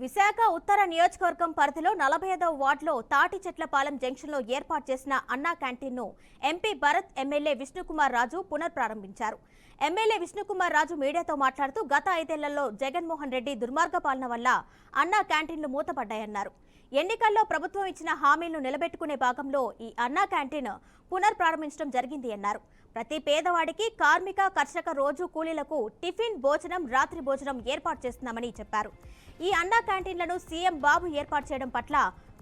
విశాఖ ఉత్తర నియోజకవర్గం పరిధిలో 45వ వార్డులో తాటి చెట్లపాలెం జంక్షన్లో ఏర్పాటు చేసిన అన్నా క్యాంటీన్ను MP Bharat MLA Vishnukumar Raju పునఃప్రారంభించారు. MLA Vishnukumar Raju మీడియాతో మాట్లాడుతూ గత 5 ఏళ్లలో జగన్మోహన్ రెడ్డి దుర్మార్గ పాలన వల్ల అన్నా క్యాంటీన్లు మూతపడ్డాయన్నారు. ఎన్నికల్లో ప్రభుత్వం ఇచ్చిన హామీలను నిలబెట్టుకునే భాగంలో ఈ అన్నా క్యాంటీన్ పునఃప్రారంభించడం జరిగింది అన్నారు. ప్రతి పేదవాడికి కార్మిక కర్షక రోజు కూలీలకు టిఫిన్ భోజనం రాత్రి భోజనం ఏర్పాటు చేస్తున్నామని చెప్పారు. ఈ అన్నా క్యాంటీన్లను సీఎం బాబు ఏర్పాటు చేయడం పట్ల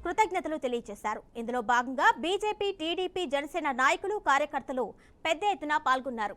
కృతజ్ఞతలు తెలియజేశారు. ఇందులో భాగంగా బీజేపీ, టీడీపీ, జనసేన నాయకులు, కార్యకర్తలు పెద్ద ఎత్తున పాల్గొన్నారు.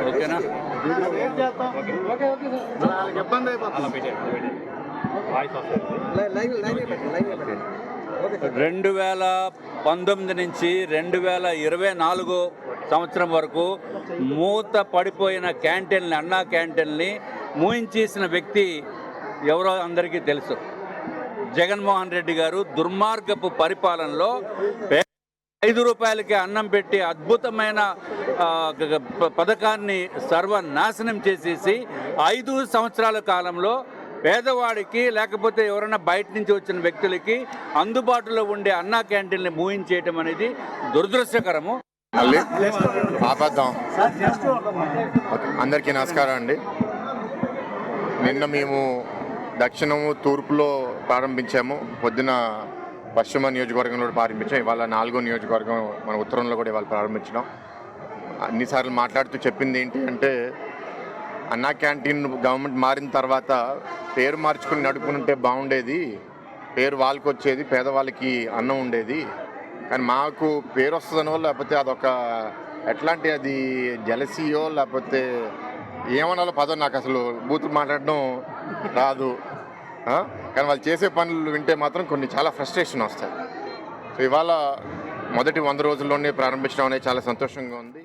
ఓకేనా? 2019 నుంచి 2024 సంవత్సరం వరకు మూత పడిపోయిన క్యాంటీన్ని, అన్నా క్యాంటీన్ని మూయించేసిన వ్యక్తి ఎవరో అందరికీ తెలుసు. జగన్మోహన్ రెడ్డి గారు దుర్మార్గపు పరిపాలనలో 5 రూపాయలకి అన్నం పెట్టి అద్భుతమైన పథకాన్ని సర్వనాశనం చేసేసి 5 సంవత్సరాల కాలంలో పేదవాడికి లేకపోతే ఎవరైనా బయట నుంచి వచ్చిన వ్యక్తులకి అందుబాటులో ఉండే అన్నా క్యాంటీన్ని మూయించేయటం అనేది దురదృష్టకరము. అందరికీ నమస్కారం అండి. నిన్న మేము దక్షిణము తూర్పులో ప్రారంభించాము, పొద్దున పశ్చిమ నియోజకవర్గంలో ప్రారంభించాం. ఇవాళ 4వ నియోజకవర్గం మన ఉత్తరంలో కూడా ఇవాళ ప్రారంభించడం. అన్నిసార్లు మాట్లాడుతూ చెప్పింది ఏంటి అంటే, అన్నా క్యాంటీన్ గవర్నమెంట్ మారిన తర్వాత పేరు మార్చుకుని నడుపుకుంటే బాగుండేది, పేరు వాళ్ళకి వచ్చేది, పేదవాళ్ళకి అన్నం ఉండేది. కానీ మాకు పేరు వస్తుందనో లేకపోతే అదొక ఎట్లాంటి అది జలసీయో లేకపోతే ఏమనాలో పదం నాకు అసలు బూతులు మాట్లాడడం రాదు. కానీ వాళ్ళు చేసే పనులు వింటే మాత్రం కొన్ని చాలా ఫ్రస్ట్రేషన్ వస్తాయి. సో ఇవాళ మొదటి 100 రోజుల్లోనే ప్రారంభించడం అనేది చాలా సంతోషంగా ఉంది.